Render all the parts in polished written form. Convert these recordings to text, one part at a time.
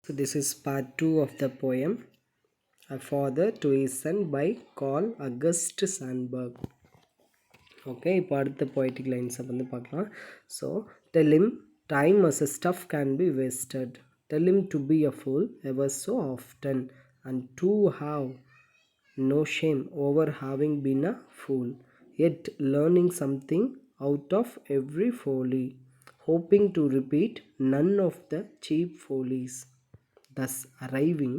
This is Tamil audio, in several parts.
So this is part 2 of the poem A Father to His Son by Carl August Sandburg. Okay, இப்போ அடுத்த poetic lines வந்து பார்க்கலாம். So tell him time as a stuff can be wasted. Tell him to be a fool ever so often, and to have no shame over having been a fool, yet learning something out of every folly, hoping to repeat none of the cheap follies, thus arriving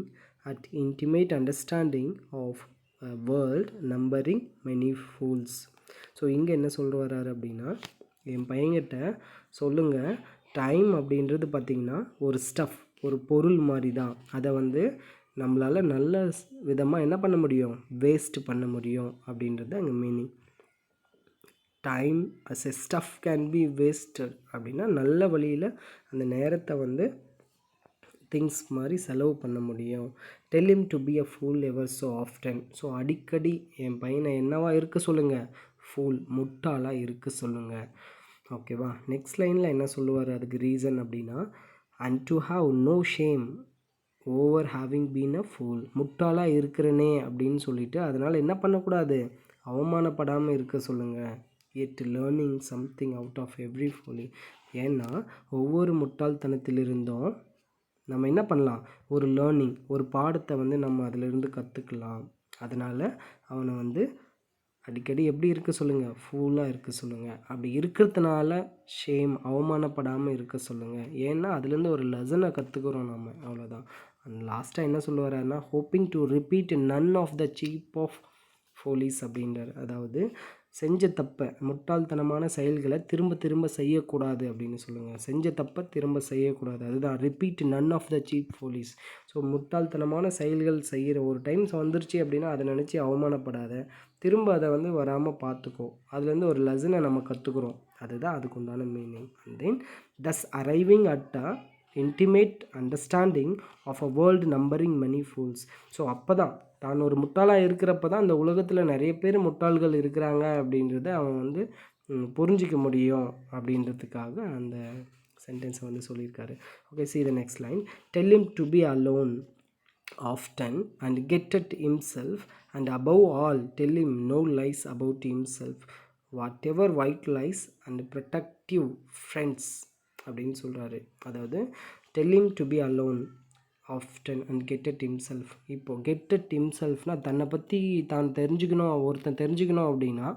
at intimate understanding of a world numbering many fools. So இங்கே என்ன சொல்ல வர்றாரு அப்படின்னா, என் பையன்கிட்ட சொல்லுங்கள், டைம் அப்படின்றது பார்த்திங்கன்னா ஒரு ஸ்டஃப், ஒரு பொருள் மாதிரி தான். அதை வந்து நம்மளால் நல்ல விதமாக என்ன பண்ண முடியும், வேஸ்ட் பண்ண முடியும் அப்படின்றது அங்கே meaning. Time as a stuff can be wasted அப்படின்னா நல்ல வழியில் அந்த நேரத்தை வந்து திங்ஸ் மாதிரி செலவு பண்ண முடியும். Tell him to be a fool ever so often. So அடிக்கடி என் பையனை என்னவா இருக்க சொல்லுங்கள், ஃபூல், முட்டாளாக இருக்க சொல்லுங்கள். ஓகேவா. நெக்ஸ்ட் லைனில் என்ன சொல்லுவார் அதுக்கு ரீசன் அப்படின்னா, and to have no shame over having been a fool. முட்டாளாக இருக்கிறனே அப்படின்னு சொல்லிட்டு அதனால் என்ன பண்ணக்கூடாது, அவமானப்படாமல் இருக்க சொல்லுங்கள். And learning something out of every folly. ஏன்னா ஒவ்வொரு முட்டாள்தனத்திலிருந்தும் நம்ம என்ன பண்ணலாம், ஒரு லேர்னிங், ஒரு பாடத்தை வந்து நம்ம அதிலிருந்து கற்றுக்கலாம். அதனால் அவனை வந்து அடிக்கடி எப்படி இருக்க சொல்லுங்கள், ஃபூலாக இருக்க சொல்லுங்கள். அப்படி இருக்கிறதுனால ஷேம், அவமானப்படாமல் இருக்க சொல்லுங்கள். ஏன்னா அதுலேருந்து ஒரு லெசனை கற்றுக்குறோம் நம்ம, அவ்வளோதான். அண்ட் லாஸ்ட்டாக என்ன சொல்லுவாருன்னா, hoping to repeat none of the cheap of follies அப்படின்றார். அதாவது செஞ்ச தப்பை, முட்டாள்தனமான செயல்களை திரும்ப திரும்ப செய்யக்கூடாது அப்படின்னு சொல்லுங்கள். செஞ்ச தப்பை திரும்ப செய்யக்கூடாது, அதுதான் repeat none of the cheap follies. So முட்டாள்தனமான செயல்கள் செய்கிற ஒரு டைம்ஸ் வந்துருச்சு அப்படின்னா அதை நினச்சி அவமானப்படாத, திரும்ப அதை வந்து வராமல் பார்த்துக்கோ. அதுலேருந்து ஒரு லெசனை நம்ம கற்றுக்குறோம், அதுதான் அதுக்கு உண்டான meaning. And then thus arriving at a intimate understanding of a world numbering many fools. So அப்போ தான் தான் ஒரு முட்டாளாக இருக்கிறப்ப தான் அந்த உலகத்தில் நிறைய பேர் முட்டாள்கள் இருக்கிறாங்க அப்படின்றத அவன் வந்து புரிஞ்சிக்க முடியும் அப்படின்றதுக்காக அந்த சென்டென்ஸை வந்து சொல்லியிருக்காரு. Okay, see the next line. Tell him to be alone often and get at himself, and above all tell him no lies about himself, whatever white lies and protective friends அப்படின்னு சொல்கிறாரு. அதாவது tell him to be alone often and get at himself. இப்போது get at himselfனால் தன்னை பற்றி தான் தெரிஞ்சுக்கணும், ஒருத்தன் தெரிஞ்சுக்கணும் அப்படின்னா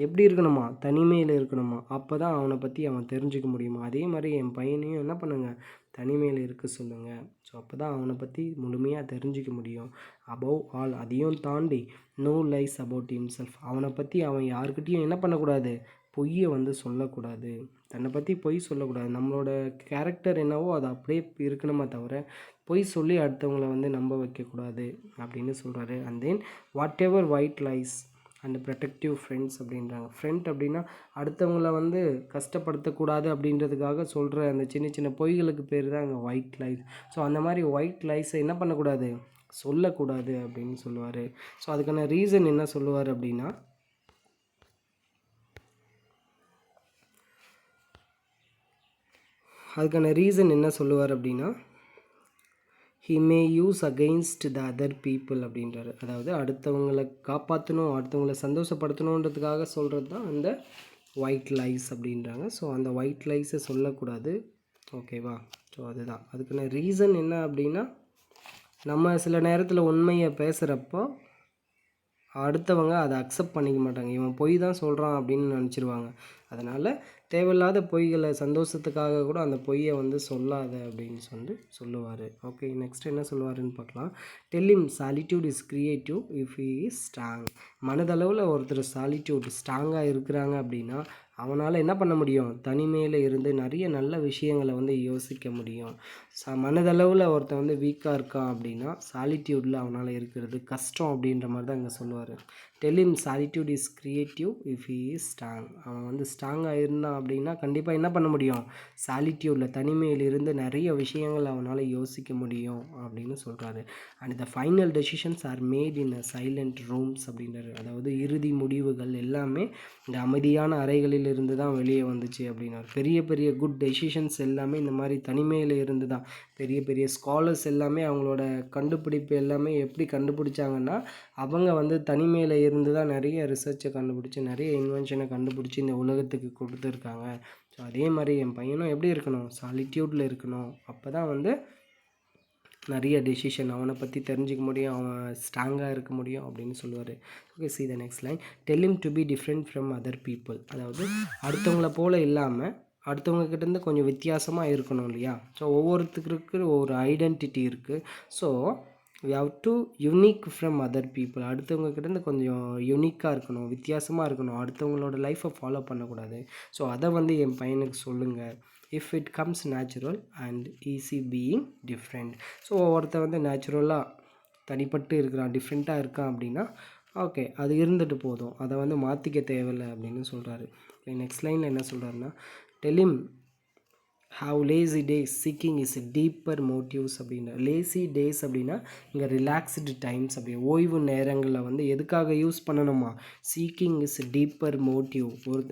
எப்படி இருக்கணுமா, தனிமையில் இருக்கணுமா. அப்போ தான் அவனை பற்றி அவன் தெரிஞ்சுக்க முடியுமா. அதே மாதிரி என் பையனையும் என்ன பண்ணுங்கள், தனிமையில் இருக்க சொல்லுங்கள். ஸோ அப்போ தான் அவனை பற்றி முழுமையாக தெரிஞ்சிக்க முடியும். அபவ் ஆல், அதையும் தாண்டி நோ லைஸ் அபவுட் ஹிம்செல்ஃப், அவனை பற்றி அவன் யாருக்கிட்டையும் என்ன பண்ணக்கூடாது, பொய்யை வந்து சொல்லக்கூடாது. தன்னை பற்றி பொய் சொல்லக்கூடாது. நம்மளோட கேரக்டர் என்னவோ அது அப்படியே இருக்கணுமா தவிர பொய் சொல்லி அடுத்தவங்களை வந்து நம்ப வைக்கக்கூடாது அப்படின்னு சொல்கிறாரு. And then what ever white lies and protective friends அப்படின்றாங்க. ஃப்ரெண்ட் அப்படின்னா அடுத்தவங்கள வந்து கஷ்டப்படுத்தக்கூடாது அப்படின்றதுக்காக சொல்கிற அந்த சின்ன சின்ன பொய்களுக்கு பேர் தான் அங்கே ஒயிட் லைஸ். ஸோ அந்த மாதிரி ஒயிட் லைஸை என்ன பண்ணக்கூடாது, சொல்லக்கூடாது அப்படின்னு சொல்லுவார். ஸோ அதுக்கான ரீசன் என்ன சொல்லுவார் அப்படின்னா, he may use against the other people அப்படின்றாரு. அதாவது அடுத்தவங்களை காப்பாற்றணும், அடுத்தவங்களை சந்தோஷப்படுத்தணுன்றதுக்காக சொல்கிறது தான் அந்த ஒயிட் லைஸ் அப்படின்றாங்க. ஸோ அந்த ஒயிட் லைஸை சொல்லக்கூடாது. ஓகேவா. ஸோ அதுதான் அதுக்கான ரீசன் என்ன அப்படின்னா, நம்ம சில நேரத்தில் உண்மையை பேசுகிறப்போ அடுத்தவங்க அதை அக்செப்ட் பண்ணிக்க மாட்டாங்க. இவன் பொய் தான் சொல்கிறான் அப்படின்னு நினச்சிருவாங்க. அதனால் தேவையில்லாத பொய்களை, சந்தோஷத்துக்காக கூட அந்த பொய்யை வந்து சொல்லாத அப்படின்னு சொல்லுவார். ஓகே, நெக்ஸ்ட் என்ன சொல்லுவாருன்னு பார்க்கலாம். Tell him solitude is creative if he is strong. மனதளவில் ஒருத்தர் சாலிட்யூட் ஸ்ட்ராங்காக இருக்கிறாங்க அப்படின்னா அவனால் என்ன பண்ண முடியும், தனிமையில் இருந்து நிறைய நல்ல விஷயங்களை வந்து யோசிக்க முடியும். மனதளவில் ஒருத்தன் வந்து வீக்காக இருக்கான் அப்படின்னா சாலிட்யூடில் அவனால் இருக்கிறது கஷ்டம் அப்படின்ற மாதிரி தான் இங்கே சொல்லுவார். Tell him solitude is creative if he is strong. அவன் வந்து ஸ்ட்ராங்காக இருந்தான் அப்படின்னா கண்டிப்பாக என்ன பண்ண முடியும், சாலிட்யூடில் தனிமையிலிருந்து நிறைய விஷயங்கள் அவனால் யோசிக்க முடியும் அப்படின்னு சொல்கிறாரு. And the final decisions R made in a silent rooms அப்படின்றாரு. அதாவது இறுதி முடிவுகள் எல்லாமே இந்த அமைதியான அறைகளில் இருந்து தான் வெளியே வந்துச்சு அப்படின்னாரு. பெரிய பெரிய குட் டெசிஷன்ஸ் எல்லாமே இந்த மாதிரி தனிமையில் இருந்து தான். பெரிய பெரிய ஸ்காலர்ஸ் எல்லாமே அவங்களோட கண்டுபிடிப்பு எல்லாமே எப்படி கண்டுபிடிச்சாங்கன்னா, அவங்க வந்து தனிமையில் இருந்து தான் நிறைய ரிசர்ச்சை கண்டுபிடிச்சி நிறைய இன்வென்ஷனை கண்டுபிடிச்சி இந்த உலகத்துக்கு கொடுத்துருக்காங்க. ஸோ அதே மாதிரி என் பையனும் எப்படி இருக்கணும், சாலிட்யூடில் இருக்கணும். அப்போ தான் வந்து நிறைய டெசிஷன் அவனை பற்றி தெரிஞ்சிக்க முடியும், அவன் ஸ்ட்ராங்காக இருக்க முடியும் அப்படின்னு சொல்லுவார். Okay, see the next line. Tell him to be different from other people. அதாவது அடுத்தவங்கள போல் இல்லாமல் அடுத்தவங்க கிட்டேருந்து கொஞ்சம் வித்தியாசமாக இருக்கணும் இல்லையா. ஸோ ஒவ்வொருத்தருக்கு ஒரு ஐடென்டிட்டி இருக்குது. So we have to unique from other people. அடுத்தவங்க கிட்டேருந்து கொஞ்சம் யூனிக்காக இருக்கணும், வித்தியாசமாக இருக்கணும், அடுத்தவங்களோட லைஃப்பை ஃபாலோ பண்ணக்கூடாது. ஸோ அதை வந்து என் பையனுக்கு சொல்லுங்கள். If it comes natural and easy being different. So ஒருத்தர் வந்து நேச்சுரலாக தனிப்பட்டு இருக்கிறான், டிஃப்ரெண்ட்டாக இருக்கான் அப்படின்னா ஓகே, அது இருந்துட்டு போதும், அதை வந்து மாற்றிக்க தேவையில்லை அப்படின்னு சொல்கிறாரு. நெக்ஸ்ட் லைனில் என்ன சொல்கிறாருன்னா, tell him have lazy days seeking is deeper motives அப்படின்னா. லேசி டேஸ் அப்படின்னா இங்கே ரிலாக்ஸ்டு டைம்ஸ் அப்படி ஓய்வு நேரங்களில் வந்து எதுக்காக யூஸ் பண்ணணுமா, சீக்கிங் இஸ் டீப்பர் மோட்டிவ். ஒரு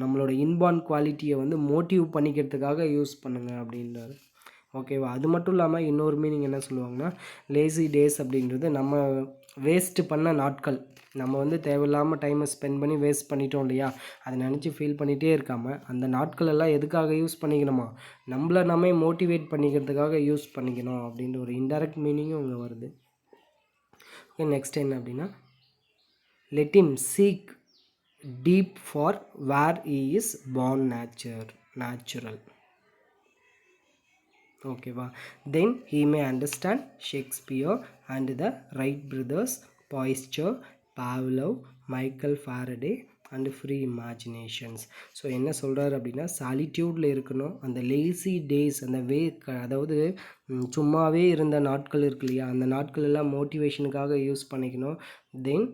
நம்மளோட இன்பார்ன் குவாலிட்டியை வந்து மோட்டிவ் பண்ணிக்கிறதுக்காக யூஸ் பண்ணுங்கள் அப்படின்றாரு. ஓகேவா. அது மட்டும் இல்லாமல் இன்னொரு மீனிங் என்ன சொல்லுவாங்கன்னா, லேசி டேஸ் அப்படின்றது நம்ம வேஸ்ட்டு பண்ண நாட்கள், நம்ம வந்து தேவையில்லாமல் டைமை ஸ்பெண்ட் பண்ணி வேஸ்ட் பண்ணிட்டோம் இல்லையா, அதை நினச்சி ஃபீல் பண்ணிகிட்டே இருக்காமல் அந்த நாட்கள் எல்லாம் எதுக்காக யூஸ் பண்ணிக்கணுமா, நம்மளை நம்ம மோட்டிவேட் பண்ணிக்கிறதுக்காக யூஸ் பண்ணிக்கணும் அப்படின்ற ஒரு இன்டைரக்ட் மீனிங்கும் இங்கே வருது. ஓகே, நெக்ஸ்ட் என்ன அப்படின்னா, let him seek deep for where he is born natural. ஓகேவா. Then he may understand Shakespeare and the Wright brothers, Pasteur, Pavlov, Michael Faraday and free imaginations. So என்ன சொல்கிறாரு அப்படின்னா, சாலிட்யூடில் இருக்கணும், அந்த லேசி டேஸ் அந்த அதாவது சும்மாவே இருந்த நாட்கள் இருக்கு இல்லையா, அந்த நாட்கள் எல்லாம் மோட்டிவேஷனுக்காக யூஸ் பண்ணிக்கணும். தென்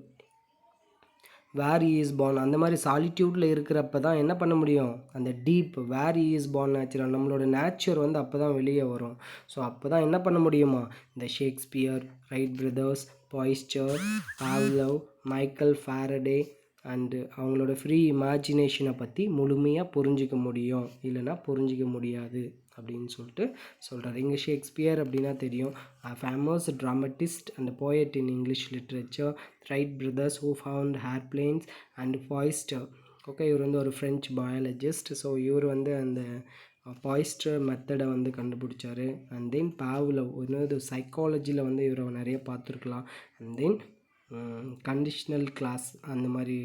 வேர் he is born அந்த மாதிரி சாலிட்யூடில் இருக்கிறப்ப தான் என்ன பண்ண முடியும், அந்த deep where he is born natural நம்மளோட நேச்சர் வந்து அப்போ தான் வெளியே வரும். ஸோ அப்போ தான் என்ன பண்ண முடியுமா, இந்த Shakespeare, Wright brothers, Pasteur, Pavlov, Michael Faraday and அவங்களோட ஃப்ரீ இமேஜினேஷனை பற்றி முழுமையாக புரிஞ்சிக்க முடியும், இல்லைனா புரிஞ்சிக்க முடியாது அப்படின்னு சொல்லிட்டு சொல்கிறார். இங்கே ஷேக்ஸ்பியர் அப்படின்னா தெரியும், famous dramatist and poet in English literature. Wright brothers who found airplanes and Pasteur. Okay, இவர் வந்து ஒரு ஃப்ரெஞ்ச் பயாலஜிஸ்ட். ஸோ இவர் வந்து அந்த பாய்ஸ்டர் மெத்தடை வந்து கண்டுபிடிச்சார். அண்ட் தென் பாவ்லவ் இன்னொரு சைக்காலஜியில் வந்து இவரை நிறைய பார்த்துருக்கலாம். அண்ட் தென் கண்டிஷ்னல் கிளாஸ் அந்த மாதிரி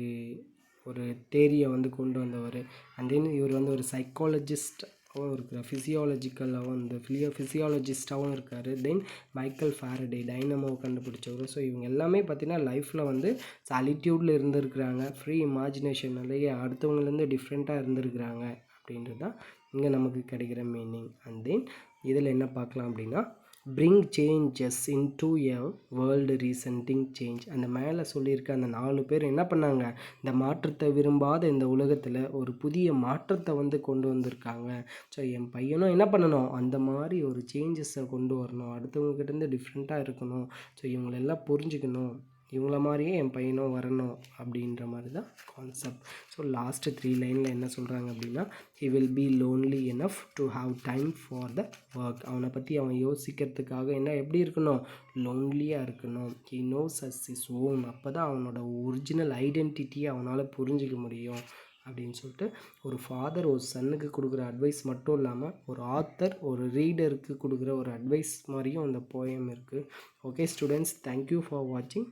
ஒரு தேரியை வந்து கொண்டு வந்தவர். அண்ட் தென் இவர் வந்து ஒரு சைக்காலஜிஸ்டாகவும் இருக்கிறார், ஃபிசியாலஜிக்கலாகவும் இந்த ஃபிசியாலஜிஸ்டாகவும் இருக்கார். தென் மைக்கேல் ஃபாரடே டைனமோவை கண்டுபிடிச்சவர். ஸோ இவங்க எல்லாமே பார்த்திங்கன்னா லைஃப்பில் வந்து சாலிட்யூடில் இருந்திருக்கிறாங்க, ஃப்ரீ இமேஜினேஷன்லேயே அடுத்தவங்கலேருந்து டிஃப்ரெண்ட்டாக இருந்திருக்கிறாங்க அப்படின்றது தான் இங்கே நமக்கு கிடைக்கிற மீனிங். அண்ட் தென் இதில் என்ன பார்க்கலாம் அப்படின்னா, bring changes into a world resenting change. அந்த மேலே சொல்லியிருக்க அந்த 4 பேர் என்ன பண்ணாங்க, இந்த மாற்றத்தை விரும்பாத இந்த உலகத்தில் ஒரு புதிய மாற்றத்தை வந்து கொண்டு வந்திருக்காங்க. ஸோ என் பையனும் என்ன பண்ணணும், அந்த மாதிரி ஒரு சேஞ்சஸை கொண்டு வரணும், அடுத்தவங்க கிட்டேருந்து டிஃப்ரெண்ட்டாக இருக்கணும், ஸோ இவங்களெல்லாம் புரிஞ்சுக்கணும், இவங்கள மாதிரியே என் பையனும் வரணும் அப்படின்ற மாதிரி தான் கான்செப்ட். ஸோ லாஸ்ட்டு 3 லைனில் என்ன சொல்கிறாங்க அப்படின்னா, he will be lonely enough to have time for the work. அவனை பற்றி அவன் யோசிக்கிறதுக்காக என்ன எப்படி இருக்கணும், லோன்லியாக இருக்கணும். he knows as his own. அப்போ தான் அவனோட ஒரிஜினல் ஐடென்டிட்டியை அவனால் புரிஞ்சிக்க முடியும் அப்படின்னு சொல்லிட்டு ஒரு ஃபாதர் ஒரு சன்னுக்கு கொடுக்குற அட்வைஸ் மட்டும் இல்லாமல் ஒரு ஆத்தர் ஒரு ரீடருக்கு கொடுக்குற ஒரு அட்வைஸ் மாதிரியும் அந்த போயம் இருக்குது. ஓகே ஸ்டூடெண்ட்ஸ், தேங்க்யூ ஃபார் வாட்சிங்.